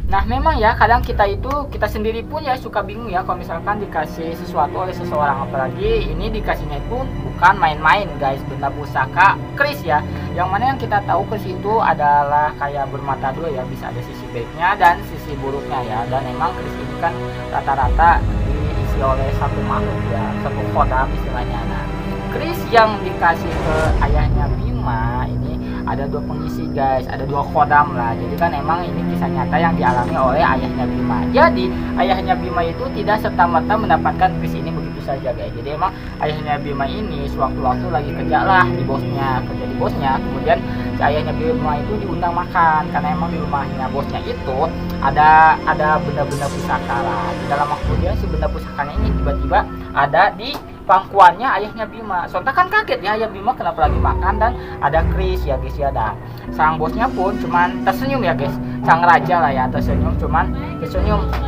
Nah memang ya kadang kita sendiri pun ya suka bingung ya kalau misalkan dikasih sesuatu oleh seseorang, apalagi ini dikasihnya pun bukan main-main guys, benda pusaka kris ya, yang mana yang kita tahu kris itu adalah kayak bermata dua ya, bisa ada sisi baiknya dan sisi buruknya ya. Dan emang kris ini kan rata-rata diisi oleh satu makhluk ya, satu kodam istilahnya. Nah kris yang dikasih ke ayahnya Bima ini ada dua pengisi guys, ada dua kodam lah. Jadi kan emang ini kisah nyata yang dialami oleh ayahnya Bima. Jadi ayahnya Bima itu tidak serta-merta mendapatkan kris ini begitu saja guys. Jadi emang ayahnya Bima ini sewaktu-waktu lagi kerja lah di bosnya, kerja di bosnya. Kemudian si ayahnya Bima itu diundang makan karena emang di rumahnya bosnya itu ada benda-benda pusaka lah. Di dalam waktu dia si benda pusakanya ini tiba-tiba ada di pangkuannya ayahnya Bima. Sontak kan kaget ya, ayah Bima kenapa lagi makan dan ada kris ya guys ya. Dan sang bosnya pun cuman tersenyum ya guys, sang raja lah ya tersenyum,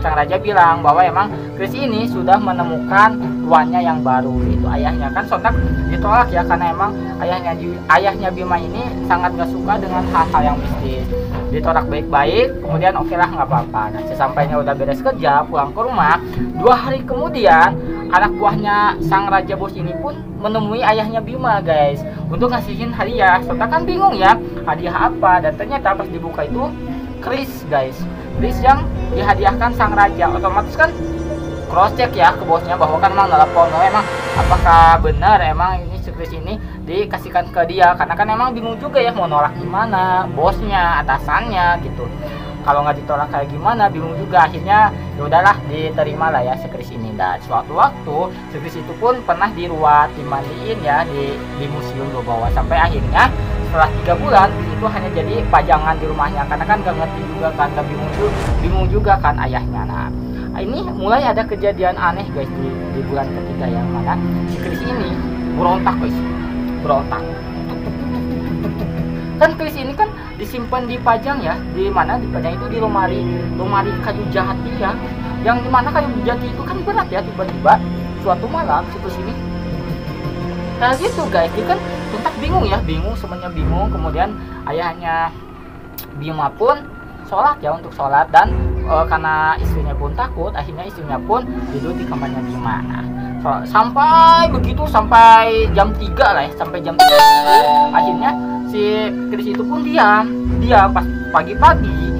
sang raja bilang bahwa emang kris ini sudah menemukan tuannya yang baru, itu ayahnya. Kan sontak ditolak ya karena emang ayahnya Bima ini sangat gak suka dengan hal-hal yang mistis. Ditolak baik-baik, kemudian oke lah nggak apa-apa. Nah sesampainya udah beres kerja pulang ke rumah, 2 hari kemudian anak buahnya sang raja bos ini pun menemui ayahnya Bima guys untuk ngasihin hadiah. Serta kan bingung ya hadiah apa, dan ternyata pas dibuka itu kris guys, kris yang dihadiahkan sang raja. Otomatis kan cross check ya ke bosnya bahwa kan emang nelpon emang apakah benar emang ini kris ini dikasihkan ke dia, karena kan emang bingung juga ya mau nolak gimana, bosnya, atasannya gitu. Kalau nggak ditolak kayak gimana, bingung juga. Akhirnya ya udahlah diterima lah ya sekris ini. Dan suatu waktu sekris itu pun pernah diruat, dimandiin ya di museum bawa, sampai akhirnya setelah 3 bulan itu hanya jadi pajangan di rumahnya karena kan gak ngerti juga kan, gak bingung juga kan ayahnya. Nah ini mulai ada kejadian aneh guys di bulan ketiga yang mana si kris ini berontak guys, berontak. Kan kris ini kan disimpan dipajang ya, di mana dipajang itu di lemari kayu jati ya, yang dimana kayu jati itu kan berat ya. Tiba-tiba suatu malam si kris ini kayak gitu guys, dia kan sontak bingung ya, semuanya bingung. Kemudian ayahnya Bima pun sholat ya, untuk sholat, dan karena istrinya pun takut, akhirnya istrinya pun tidur di kamarnya Bima. Nah sampai jam 3 lah ya, sampai jam 3 akhirnya si kris itu pun diam pas pagi-pagi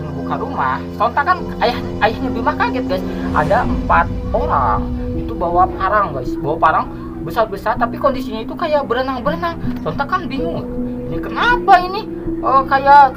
membuka rumah. Sontak kan ayahnya Bima kaget guys, ada 4 orang itu bawa parang besar-besar, tapi kondisinya itu kayak berenang. Sontak kan bingung, ini kenapa ini kayak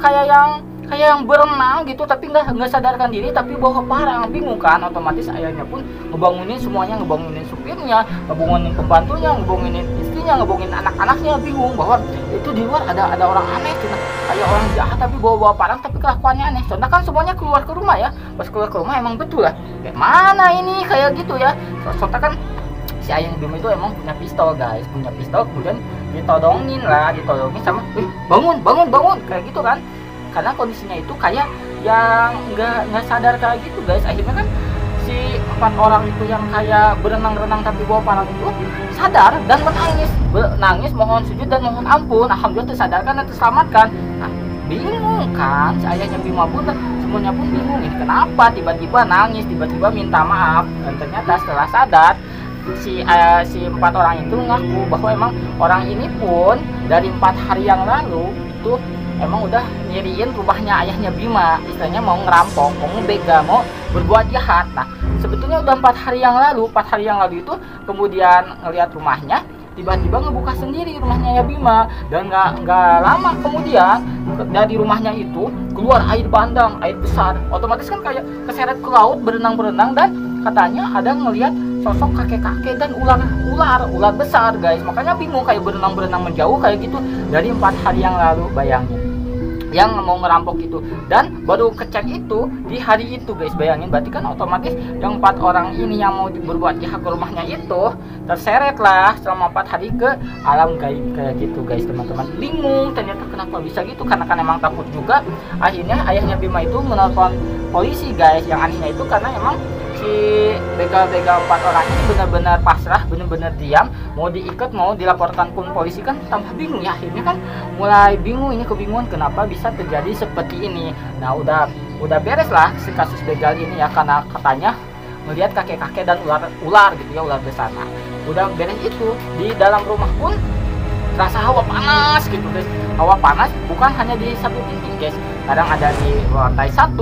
yang berenang gitu, tapi nggak sadarkan diri, tapi bawa parang. Bingung kan, otomatis ayahnya pun ngebangunin semuanya, ngebangunin supirnya, ngebangunin pembantunya, ngebangunin istrinya, ngebangunin anak-anaknya. Bingung bahwa itu di luar ada orang aneh gitu, kayak orang jahat tapi bawa parang, tapi kelakuannya aneh. Contoh kan semuanya keluar ke rumah ya, pas keluar ke rumah emang betul lah kayak mana ini kayak gitu ya. Contoh kan si ayah Bima itu emang punya pistol guys, kemudian ditodongin sama bangun kayak gitu kan, karena kondisinya itu kayak yang nggak sadar kayak gitu guys. Akhirnya kan si 4 orang itu yang kayak berenang tapi bawa parang itu sadar dan menangis mohon sujud dan mohon ampun. Alhamdulillah tersadarkan dan terselamatkan. Nah bingung kan si ayahnya Bima pun, semuanya pun bingung, ini kenapa tiba-tiba nangis, tiba-tiba minta maaf. Dan ternyata setelah sadar si 4 orang itu ngaku bahwa emang orang ini pun dari 4 hari yang lalu itu emang udah nyiriin rumahnya ayahnya Bima, istilahnya mau ngerampok, mau ngebegal, mau berbuat jahat. Nah sebetulnya udah 4 hari yang lalu itu kemudian ngelihat rumahnya, tiba-tiba ngebuka sendiri rumahnya ya Bima. Dan nggak lama kemudian dari rumahnya itu keluar air bandang, air besar. Otomatis kan kayak keseret ke laut, berenang, dan katanya ada ngelihat sosok kakek-kakek dan ular besar guys. Makanya bingung, kayak berenang menjauh kayak gitu dari 4 hari yang lalu, bayangin, yang mau ngerampok itu. Dan baru kecek itu di hari itu guys, bayangin. Berarti kan otomatis yang 4 orang ini yang mau berbuat jahat ke rumahnya itu terseret lah selama 4 hari ke alam gaib kayak gitu guys. Teman-teman bingung ternyata kenapa bisa gitu, karena kan emang takut juga. Akhirnya ayahnya Bima itu menelpon polisi guys. Yang anehnya itu karena emang si begal-begal 4 orang ini benar-benar pasrah, benar-benar diam, mau diikat, mau dilaporkan pun polisi kan tambah bingung ya. Akhirnya kan mulai bingung, ini kebingungan kenapa bisa terjadi seperti ini. Nah udah udah beres lah si kasus begal ini ya, karena katanya melihat kakek-kakek dan ular gitu ya, ular besar. Nah, udah beres itu, di dalam rumah pun rasa hawa panas gitu guys. Hawa panas bukan hanya di satu dinding guys, kadang ada di lantai 1,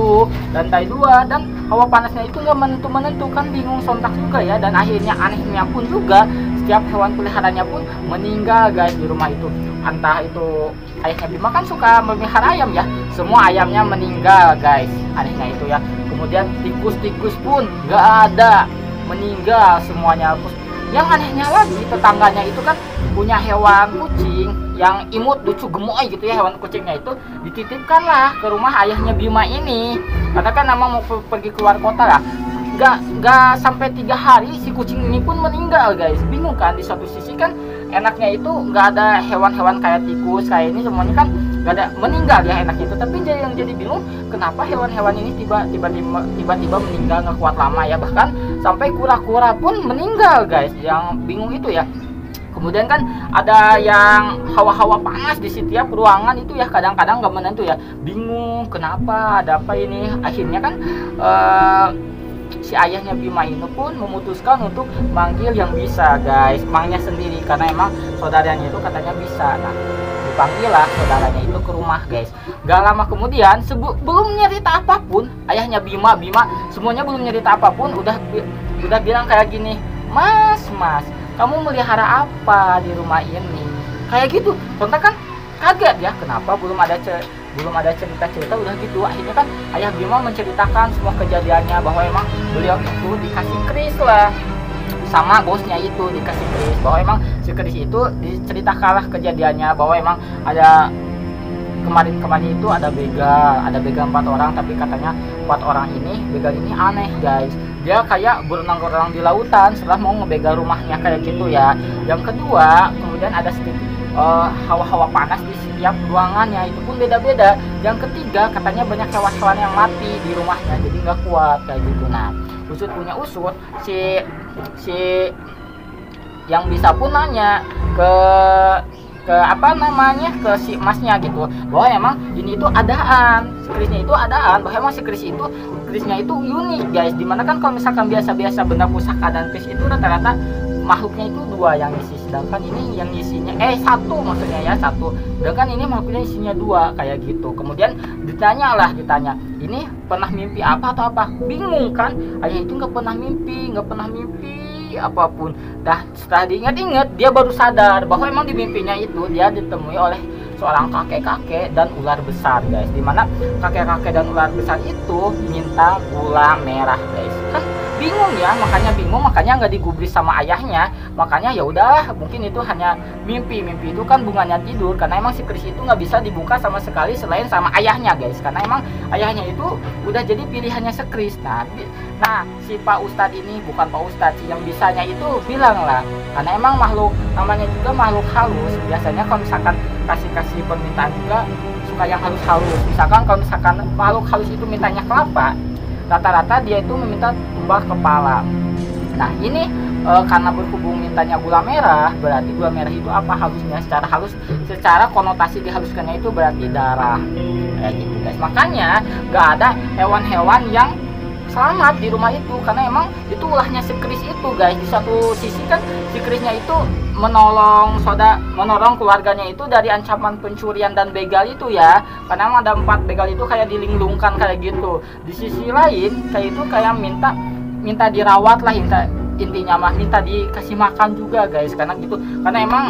lantai 2, dan hawa panasnya itu nggak menentu kan, bingung sontak juga ya. Dan akhirnya anehnya pun juga setiap hewan peliharaannya pun meninggal guys di rumah itu. Entah itu ayahnya Bima kan suka memelihara ayam ya, semua ayamnya meninggal guys, anehnya itu ya. Kemudian tikus-tikus pun nggak ada, meninggal semuanya. Yang anehnya lagi, tetangganya itu kan punya hewan kucing yang imut, lucu, gemoy gitu ya. Hewan kucingnya itu dititipkanlah ke rumah ayahnya Bima ini, karena kan memang mau pergi keluar kota lah. Nggak sampai 3 hari si kucing ini pun meninggal guys. Bingung kan, di satu sisi kan enaknya itu nggak ada hewan-hewan kayak tikus kayak ini, semuanya kan nggak ada, meninggal ya enaknya itu. Tapi yang jadi bingung, kenapa hewan-hewan ini tiba-tiba meninggal nggak kuat lama ya, bahkan sampai kura-kura pun meninggal guys. Yang bingung itu ya. Kemudian kan ada yang hawa-hawa panas di setiap ruangan itu ya, kadang-kadang nggak menentu ya, bingung kenapa, ada apa ini. Akhirnya kan si ayahnya Bima ini pun memutuskan untuk manggil yang bisa guys, mangnya sendiri, karena emang saudaranya itu katanya bisa. Nah, dipanggil lah saudaranya itu ke rumah guys. Gak lama kemudian, belum nyerita apapun, ayahnya Bima semuanya belum nyerita apapun, udah bilang kayak gini, mas, kamu melihara apa di rumah ini? Kayak gitu. Sontak kan kaget ya, kenapa belum ada cerita-cerita udah gitu. Akhirnya kan ayah Bima menceritakan semua kejadiannya, bahwa emang beliau itu dikasih keris lah sama bosnya itu, dikasih keris, bahwa emang si keris itu diceritakanlah kejadiannya, bahwa emang ada kemarin itu ada begal 4 orang, tapi katanya 4 orang ini, begal ini aneh guys. Dia kayak berenang-renang di lautan setelah mau ngebegal rumahnya kayak gitu ya. Yang kedua, kemudian ada sedikit hawa-hawa panas di setiap ruangannya, itu pun beda-beda. Yang ketiga, katanya banyak hewan-hewan yang mati di rumahnya, jadi nggak kuat kayak gitu. Nah, usut punya usut, si yang bisa pun nanya ke apa namanya, ke si masnya gitu, bahwa emang ini itu adaan, si kerisnya itu adaan, bahwa emang si kerisnya itu unik guys. Dimana kan kalau misalkan biasa-biasa benda pusaka dan keris itu rata-rata makhluknya itu 2 yang isi, sedangkan ini yang isinya 1 maksudnya ya, 1, sedangkan ini makhluknya isinya 2 kayak gitu. Kemudian ditanya, ini pernah mimpi apa atau apa? Bingung kan, ayah itu nggak pernah mimpi apapun. Dah setelah diingat-ingat, dia baru sadar bahwa emang di mimpinya itu dia ditemui oleh seorang kakek-kakek dan ular besar guys. Dimana kakek-kakek dan ular besar itu minta gula merah guys. Kan bingung ya, makanya nggak digubris sama ayahnya. Makanya ya udahlah, mungkin itu hanya mimpi itu kan bunganya tidur, karena emang si keris itu nggak bisa dibuka sama sekali selain sama ayahnya guys, karena emang ayahnya itu udah jadi pilihannya si keris. Nah si Pak Ustadz ini, bukan Pak Ustadz, yang bisanya itu bilang lah, karena emang makhluk namanya juga makhluk halus, biasanya kalau misalkan kasih permintaan juga suka yang halus. Misalkan kalau misalkan makhluk halus itu mintanya kelapa, rata-rata dia itu meminta tumbal kepala. Nah ini karena berhubung mintanya gula merah, berarti gula merah itu apa halusnya? Secara konotasi dihaluskannya itu berarti darah kayak gitu guys. Makanya gak ada hewan-hewan yang selamat di rumah itu, karena emang itu ulahnya si keris itu guys. Di satu sisi kan si kerisnya itu menolong keluarganya itu dari ancaman pencurian dan begal itu ya, karena emang ada 4 begal itu kayak dilinglungkan kayak gitu. Di sisi lain kayak itu kayak minta dirawat lah, intinya mah minta dikasih makan juga guys, karena gitu. Karena emang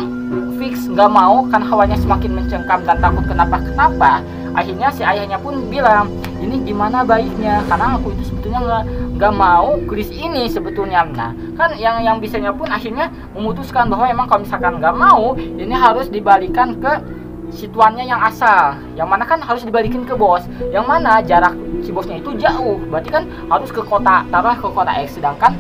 fix nggak mau kan hawanya semakin mencengkam dan takut kenapa. Akhirnya si ayahnya pun bilang, ini gimana baiknya, karena aku itu sebetulnya nggak mau keris ini sebetulnya. Nah kan yang bisanya pun akhirnya memutuskan bahwa emang kalau misalkan nggak mau, ini harus dibalikan ke si tuannya yang asal, yang mana kan harus dibalikin ke bos, yang mana jarak si bosnya itu jauh, berarti kan harus ke kota, taruhlah ke kota X, sedangkan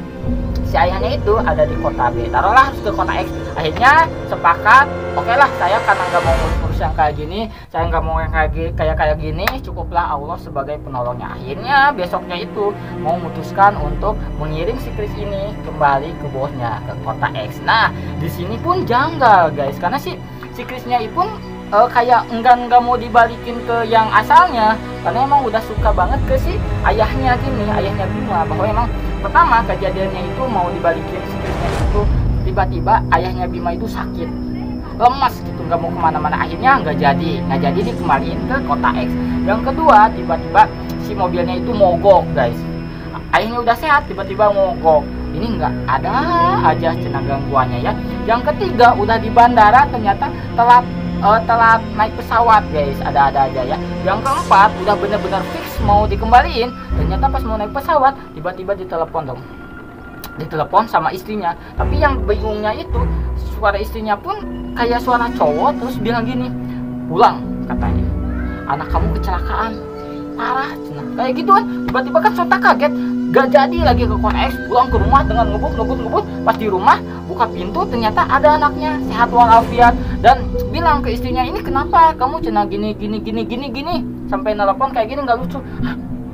si ayahnya itu ada di kota B, taruhlah harus ke kota X. Akhirnya sepakat, oke lah, saya karena nggak mau ngurus yang kayak gini, saya nggak mau yang kayak gini, cukuplah Allah sebagai penolongnya. Akhirnya besoknya itu mau memutuskan untuk mengirim si keris ini kembali ke bosnya, ke kota X. Nah di sini pun janggal guys, karena si kerisnya itu pun kayak enggak mau dibalikin ke yang asalnya, karena emang udah suka banget ke si ayahnya gini, ayahnya Bima. Bahwa emang pertama kejadiannya itu mau dibalikin si Krisnya itu, tiba-tiba ayahnya Bima itu sakit, lemas gitu, nggak mau kemana-mana. Akhirnya nggak jadi dikembaliin ke kota X. Yang kedua, tiba-tiba si mobilnya itu mogok guys. Ayahnya udah sehat, tiba-tiba mogok. Ini nggak ada aja cenah gangguannya ya. Yang ketiga, udah di bandara ternyata telat naik pesawat guys, ada aja ya. Yang keempat, udah bener-bener fix mau dikembaliin, ternyata pas mau naik pesawat tiba-tiba ditelepon sama istrinya. Tapi yang bingungnya itu, suara istrinya pun kayak suara cowok, terus bilang gini, pulang katanya, anak kamu kecelakaan parah cenah. Kayak gitu kan, tiba-tiba kan sontak kaget, gak jadi lagi ke kota X, pulang ke rumah dengan ngebut. Pas di rumah buka pintu, ternyata ada anaknya sehat walafiat, dan bilang ke istrinya, ini kenapa kamu cenah gini, sampai nelpon kayak gini, nggak lucu.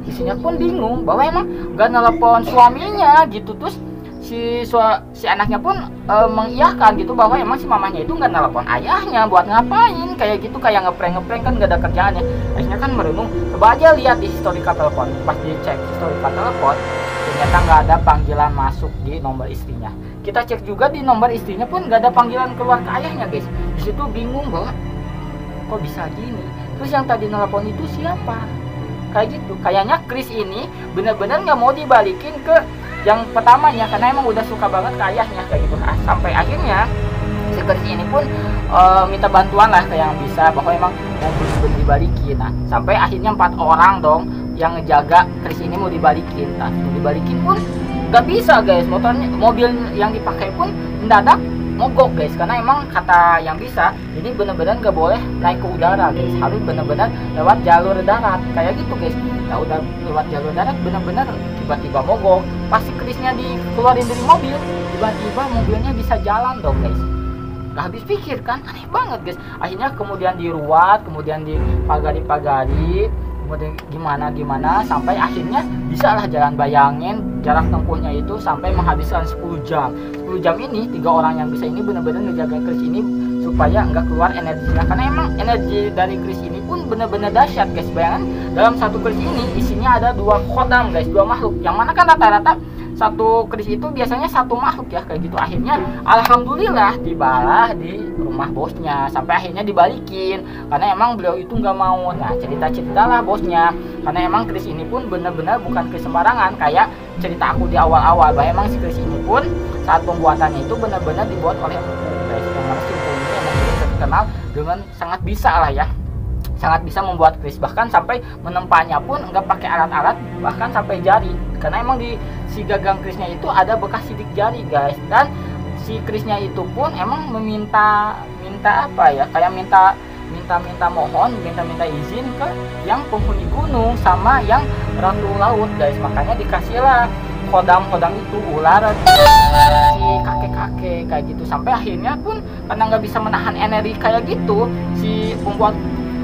Istrinya pun bingung bahwa emang gak nelpon suaminya gitu. Terus si anaknya pun mengiyakan gitu bahwa emang si mamanya itu nggak nelpon ayahnya buat ngapain, kayak gitu, kayak ngeprank kan, gak ada kerjaannya. Akhirnya kan merenung, coba aja lihat di historika telepon. Pas dicek historika telepon, ternyata nggak ada panggilan masuk di nomor istrinya. Kita cek juga di nomor istrinya pun nggak ada panggilan keluar ke ayahnya guys. Di situ bingung bahwa kok bisa gini. Terus yang tadi nelpon itu siapa? Kayak gitu, kayaknya Kris ini bener-bener nggak mau dibalikin ke yang pertamanya, karena emang udah suka banget ke ayahnya kayak gitu. Sampai akhirnya si Kris ini pun minta bantuan lah ke yang bisa, bahwa emang mau dibalikin. Nah, sampai akhirnya 4 orang dong yang ngejaga Kris ini mau dibalikin. Nah, dibalikin pun nggak bisa guys, mobil yang dipakai pun mendadak mogok guys, karena emang kata yang bisa ini bener-bener nggak boleh naik ke udara guys, harus bener-bener lewat jalur darat kayak gitu guys. Nah, udah lewat jalur darat bener-bener tiba-tiba mogok. Pasti Krisnya dikeluarin dari mobil, tiba-tiba mobilnya bisa jalan dong guys. Nggak habis pikir kan, aneh banget guys. Akhirnya kemudian diruat, kemudian dipagari, kemudian gimana sampai akhirnya bisa lah jalan. Bayangin jarak tempuhnya itu sampai menghabiskan 10 jam. 10 jam ini 3 orang yang bisa ini benar-benar ngejaga Kris ini supaya nggak keluar energinya, karena emang energi dari Kris ini pun benar-benar dahsyat guys. Bayangkan dalam satu Kris ini isinya ada 2 khodam guys, 2 makhluk, yang mana kan rata-rata satu Kris itu biasanya 1 makhluk ya kayak gitu. Akhirnya alhamdulillah dibalah di rumah bosnya, sampai akhirnya dibalikin karena emang beliau itu nggak mau. Nah, cerita-ceritalah bosnya, karena emang Kris ini pun benar-benar bukan Kris sembarangan, kayak cerita aku di awal-awal bahwa emang si Kris ini pun saat pembuatannya itu benar-benar dibuat oleh guys, yang mana si ini emang terkenal dengan sangat bisa lah ya, sangat bisa membuat Kris, bahkan sampai menempanya pun nggak pakai alat-alat, bahkan sampai jari, karena emang di si gagang Krisnya itu ada bekas sidik jari guys. Dan si Krisnya itu pun emang minta apa ya, kayak minta izin ke yang penghuni gunung sama yang ratu laut guys. Makanya dikasihlah kodam itu ular si kakek kayak gitu. Sampai akhirnya pun karena nggak bisa menahan energi kayak gitu, si pembuat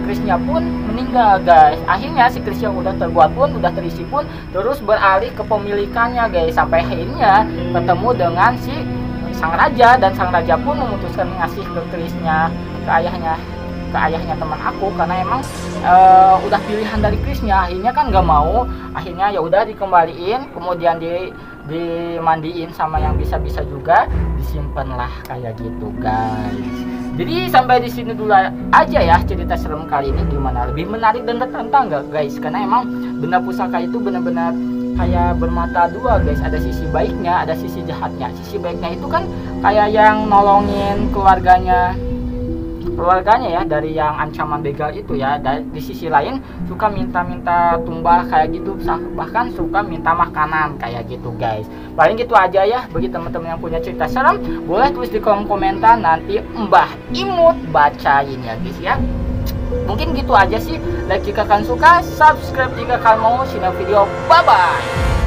Krisnya pun meninggal guys. Akhirnya si Kris yang udah terbuat pun, udah terisi pun terus beralih ke pemilikannya guys, sampai akhirnya ketemu dengan si sang raja, dan sang raja pun memutuskan ngasih ke Krisnya, ke ayahnya teman aku, karena emang udah pilihan dari Krisnya. Akhirnya kan nggak mau, akhirnya ya udah dikembaliin, kemudian dimandiin sama yang bisa juga, disimpan lah kayak gitu guys. Jadi sampai di sini dulu aja ya cerita serem kali ini. Gimana, lebih menarik dan tertantang nggak guys? Karena emang benda pusaka itu benar-benar kayak bermata dua guys, ada sisi baiknya, ada sisi jahatnya. Sisi baiknya itu kan kayak yang nolongin keluarganya ya dari yang ancaman begal itu ya. Di sisi lain suka minta tumbal kayak gitu, bahkan suka minta makanan kayak gitu guys. Paling gitu aja ya. Bagi teman-teman yang punya cerita serem, boleh tulis di kolom komentar, nanti Mbah Imut bacain ya guys ya. Mungkin gitu aja sih. Like jika kalian suka, subscribe jika kalian mau simak video. Bye bye.